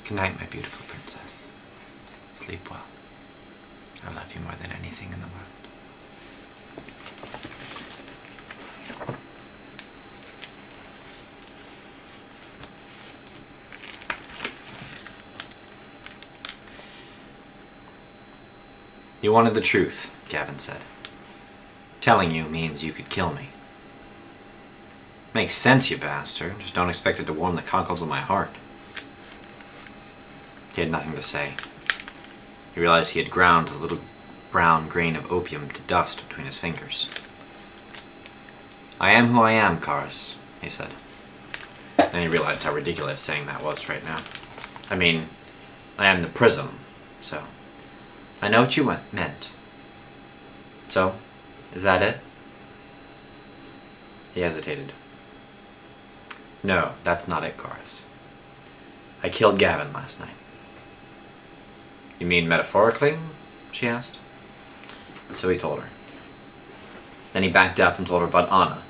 Good night, my beautiful princess. Sleep well. I love you more than anything in the world. You wanted the truth, Gavin said. Telling you means you could kill me. Makes sense, you bastard. Just don't expect it to warm the cockles of my heart. He had nothing to say. He realized he had ground the little brown grain of opium to dust between his fingers. I am who I am, Karis, he said. Then he realized how ridiculous saying that was right now. I mean, I am the prism, so I know what you meant. So, is that it? He hesitated. No, that's not it, Karis. I killed Gavin last night. You mean metaphorically? She asked. So he told her. Then he backed up and told her about Anna.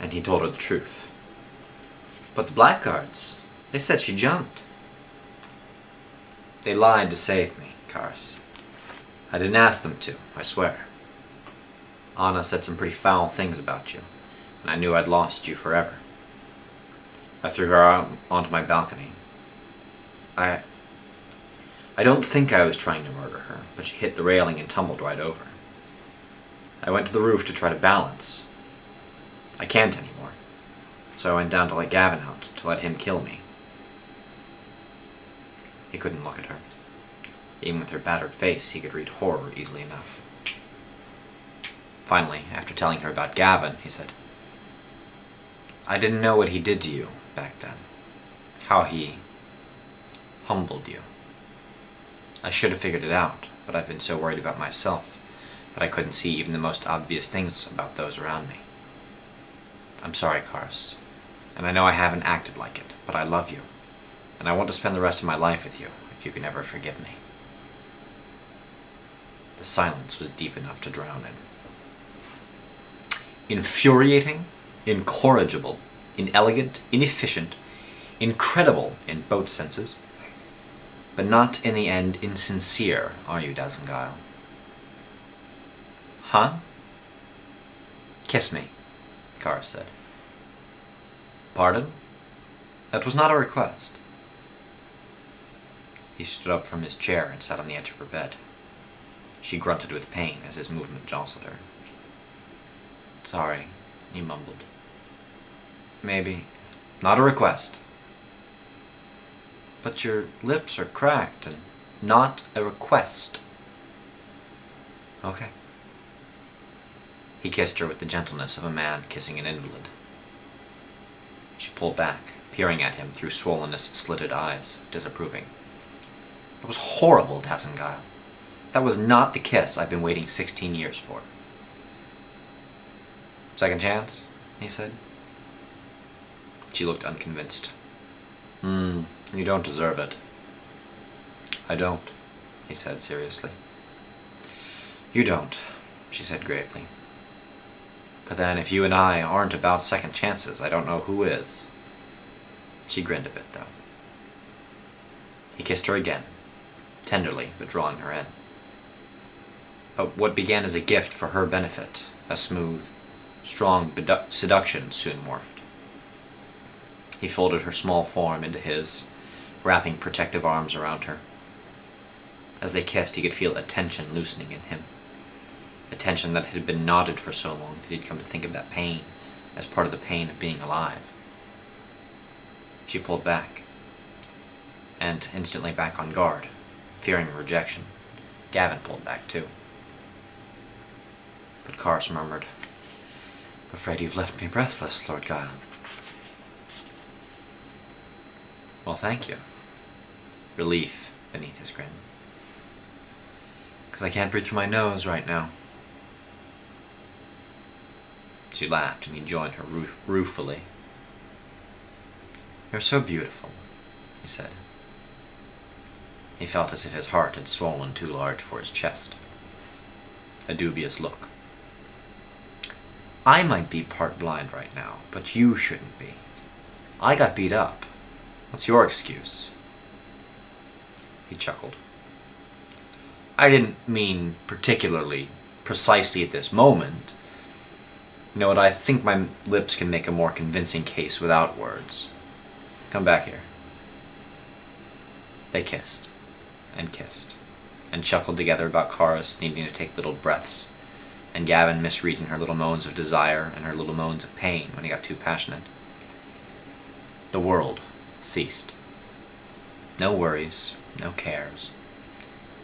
And he told her the truth. But the blackguards, they said she jumped. They lied to save me, Karis. I didn't ask them to, I swear. Anna said some pretty foul things about you, and I knew I'd lost you forever. I threw her out onto my balcony. I don't think I was trying to murder her, but she hit the railing and tumbled right over. I went to the roof to try to balance. I can't anymore, so I went down to let Gavin out, to let him kill me. He couldn't look at her. Even with her battered face, he could read horror easily enough. Finally, after telling her about Gavin, he said, I didn't know what he did to you back then. How he humbled you. I should have figured it out, but I've been so worried about myself that I couldn't see even the most obvious things about those around me. I'm sorry, Karis, and I know I haven't acted like it, but I love you, and I want to spend the rest of my life with you, if you can ever forgive me. The silence was deep enough to drown in. Infuriating, incorrigible, inelegant, inefficient, incredible in both senses, but not in the end insincere, are you, Dazengile? Huh? Kiss me, Karis said. Pardon? That was not a request. He stood up from his chair and sat on the edge of her bed. She grunted with pain as his movement jostled her. Sorry, he mumbled. Maybe. Not a request. But your lips are cracked and not a request. Okay. He kissed her with the gentleness of a man kissing an invalid. She pulled back, peering at him through swollenness slitted eyes, disapproving. That was horrible, Dazengile. That was not the kiss I've been waiting 16 years for. Second chance? He said. She looked unconvinced. You don't deserve it. I don't, he said seriously. You don't, she said gravely. But then if you and I aren't about second chances, I don't know who is. She grinned a bit, though. He kissed her again, tenderly, but drawing her in. But what began as a gift for her benefit, a smooth, strong seduction, soon morphed. He folded her small form into his, wrapping protective arms around her. As they kissed, he could feel a tension loosening in him. A tension that had been knotted for so long that he'd come to think of that pain as part of the pain of being alive. She pulled back, and instantly back on guard, fearing rejection. Gavin pulled back too. But Karis murmured, Afraid you've left me breathless, Lord Guile. Well, thank you. Relief beneath his grin. Because I can't breathe through my nose right now. She laughed, and he joined her ruefully. You're so beautiful, he said. He felt as if his heart had swollen too large for his chest. A dubious look. I might be part blind right now, but you shouldn't be. I got beat up. What's your excuse? He chuckled. I didn't mean particularly, precisely at this moment. You know what, I think my lips can make a more convincing case without words. Come back here. They kissed, and chuckled together about Kara's needing to take little breaths, and Gavin misreading her little moans of desire and her little moans of pain when he got too passionate. The world ceased. No worries, no cares.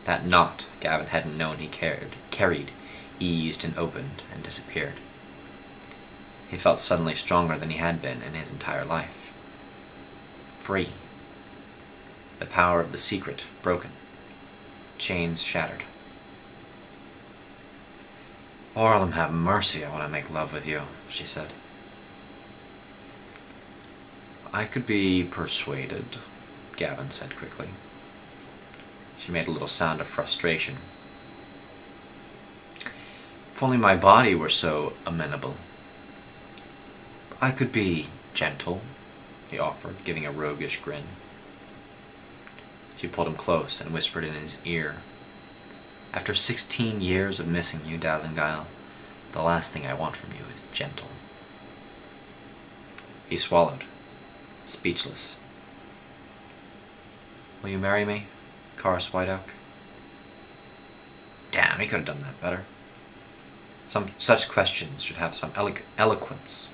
That knot Gavin hadn't known he carried, eased and opened and disappeared. He felt suddenly stronger than he had been in his entire life. Free. The power of the secret broken. Chains shattered. Orlum, have mercy, I want to make love with you, she said. I could be persuaded, Gavin said quickly. She made a little sound of frustration. If only my body were so amenable. I could be gentle, he offered, giving a roguish grin. She pulled him close and whispered in his ear, After 16 years of missing you, Dazengyle, the last thing I want from you is gentle. He swallowed, speechless. Will you marry me, Karis Whiteoak? Damn, he could have done that better. Such questions should have some eloquence.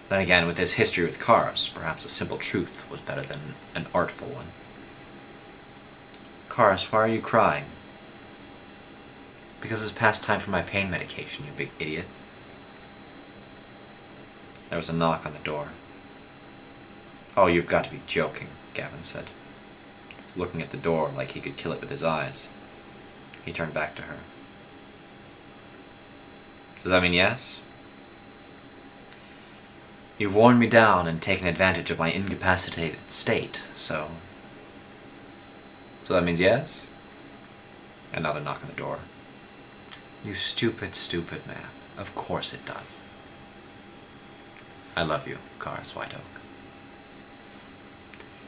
Then again, with his history with Karis, perhaps a simple truth was better than an artful one. Karis, why are you crying? Because it's past time for my pain medication, you big idiot. There was a knock on the door. Oh, you've got to be joking, Gavin said, looking at the door like he could kill it with his eyes. He turned back to her. Does that mean yes? You've worn me down and taken advantage of my incapacitated state, so... So that means yes? Another knock on the door. You stupid, stupid man. Of course it does. I love you, Karis Whiteoak.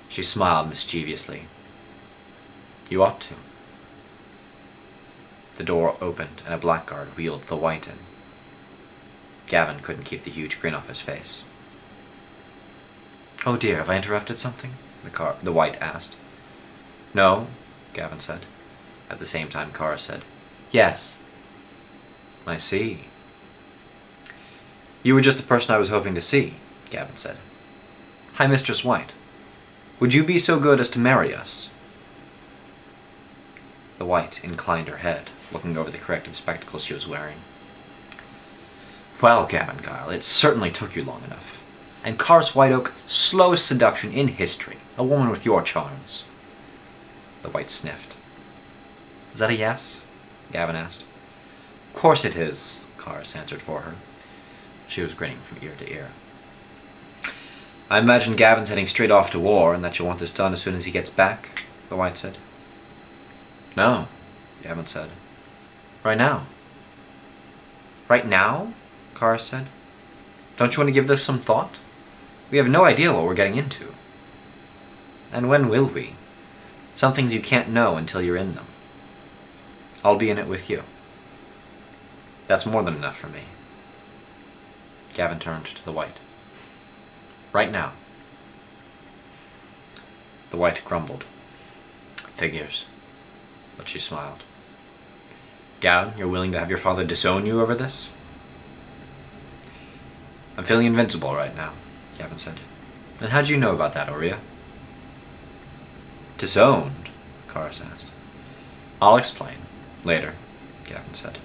She smiled mischievously. You ought to. The door opened and a blackguard wheeled the White in. Gavin couldn't keep the huge grin off his face. Oh dear, have I interrupted something? The White asked. No, Gavin said. At the same time, Karis said, Yes. I see. You were just the person I was hoping to see, Gavin said. Hi, Mistress White. Would you be so good as to marry us? The White inclined her head, looking over the corrective spectacles she was wearing. Well, Gavin-Gyle, it certainly took you long enough. And Karis Whiteoak, slowest seduction in history. A woman with your charms. The White sniffed. Is that a yes? Gavin asked. Of course it is, Karis answered for her. She was grinning from ear to ear. I imagine Gavin's heading straight off to war, and that you'll want this done as soon as he gets back, the White said. No, Gavin said. Right now. Right now? Karis said. Don't you want to give this some thought? We have no idea what we're getting into. And when will we? Some things you can't know until you're in them. I'll be in it with you. That's more than enough for me. Gavin turned to the White. Right now. The White grumbled. Figures. But she smiled. Gavin, you're willing to have your father disown you over this? I'm feeling invincible right now, Gavin said. And how'd you know about that, Aurea? Disowned? Karis asked. I'll explain. Later, Gavin said.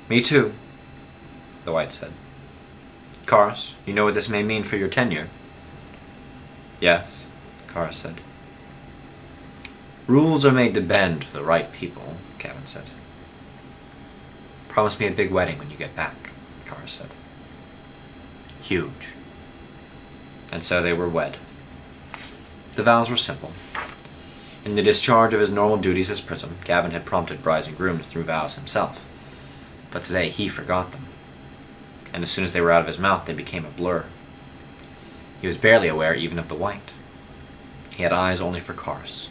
Me too, the White said. Karis, you know what this may mean for your tenure? Yes, Karis said. Rules are made to bend for the right people, Gavin said. Promise me a big wedding when you get back, Karis said. Huge. And so they were wed. The vows were simple. In the discharge of his normal duties as Prism, Gavin had prompted brides and grooms through vows himself. But today he forgot them. And as soon as they were out of his mouth, they became a blur. He was barely aware even of the white. He had eyes only for Kars.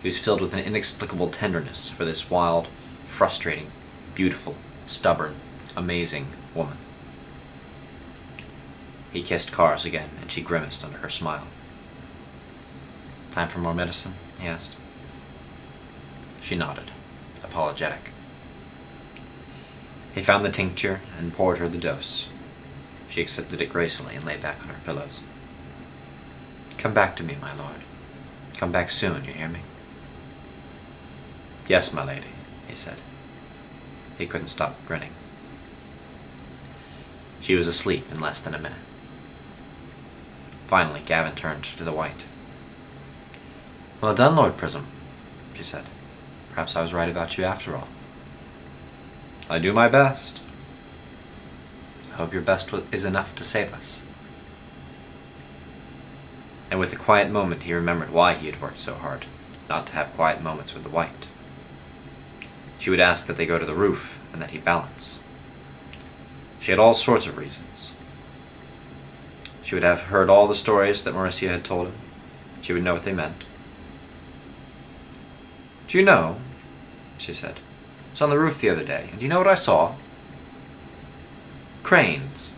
He was filled with an inexplicable tenderness for this wild, frustrating, beautiful, stubborn, amazing woman. He kissed Kars again, and she grimaced under her smile. "Time for more medicine?" he asked. She nodded, apologetic. He found the tincture and poured her the dose. She accepted it gracefully and lay back on her pillows. "Come back to me, my lord. Come back soon, you hear me?" "Yes, my lady," he said. He couldn't stop grinning. She was asleep in less than a minute. Finally, Gavin turned to the white. "Well done, Lord Prism," she said. "Perhaps I was right about you after all." "I do my best." "I hope your best is enough to save us." And with the quiet moment he remembered why he had worked so hard, not to have quiet moments with the white. She would ask that they go to the roof and that he balance. She had all sorts of reasons. She would have heard all the stories that Mauricia had told him. She would know what they meant. "Do you know," she said, "I was on the roof the other day, and do you know what I saw? Cranes.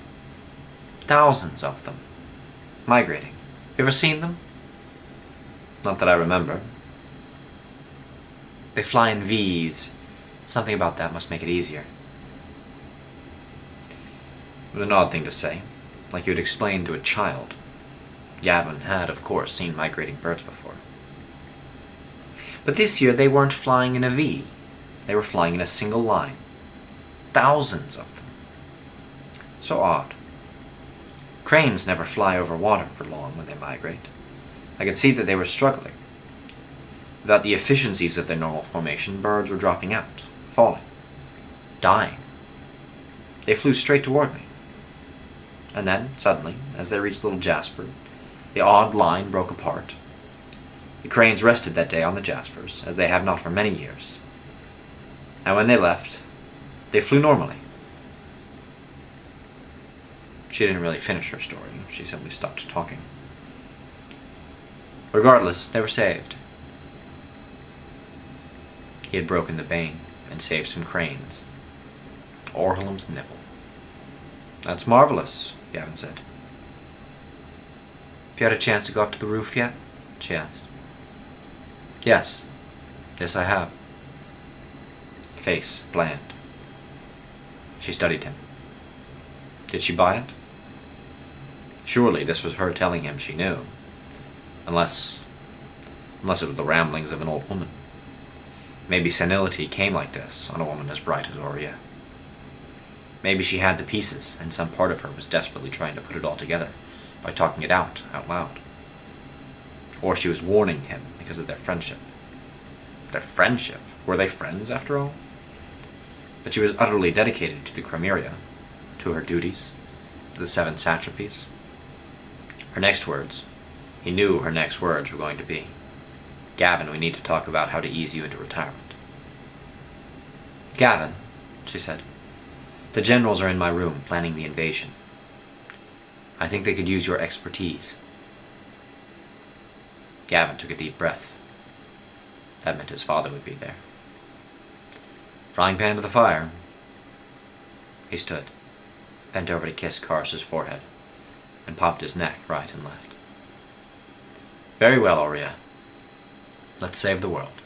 Thousands of them. Migrating. You ever seen them?" "Not that I remember." "They fly in V's. Something about that must make it easier." It was an odd thing to say, like you would explain to a child. Gavin had, of course, seen migrating birds before. But this year they weren't flying in a V. They were flying in a single line. Thousands of them. So odd. Cranes never fly over water for long when they migrate. I could see that they were struggling. Without the efficiencies of their normal formation, birds were dropping out, falling, dying. They flew straight toward me. And then, suddenly, as they reached Little Jasper, the odd line broke apart. The cranes rested that day on the Jaspers, as they have not for many years. And when they left, they flew normally. She didn't really finish her story. She simply stopped talking. Regardless, they were saved. He had broken the bane and saved some cranes. Orhelm's nibble. "That's marvelous," Gavin said. "Have you had a chance to go up to the roof yet?" she asked. Yes, I have." Face bland. She studied him. Did she buy it? Surely this was her telling him she knew. Unless it was the ramblings of an old woman. Maybe senility came like this on a woman as bright as Aurea. Maybe she had the pieces, and some part of her was desperately trying to put it all together by talking it out loud. Or she was warning him because of their friendship. Their friendship? Were they friends, after all? But she was utterly dedicated to the Chromeria, to her duties, to the 7 satrapies. Her next words, he knew her next words were going to be, "Gavin, we need to talk about how to ease you into retirement." "Gavin," she said, "the generals are in my room planning the invasion. I think they could use your expertise." Gavin took a deep breath. That meant his father would be there. Frying pan to the fire. He stood, bent over to kiss Kars's forehead, and popped his neck right and left. "Very well, Aurea. Let's save the world."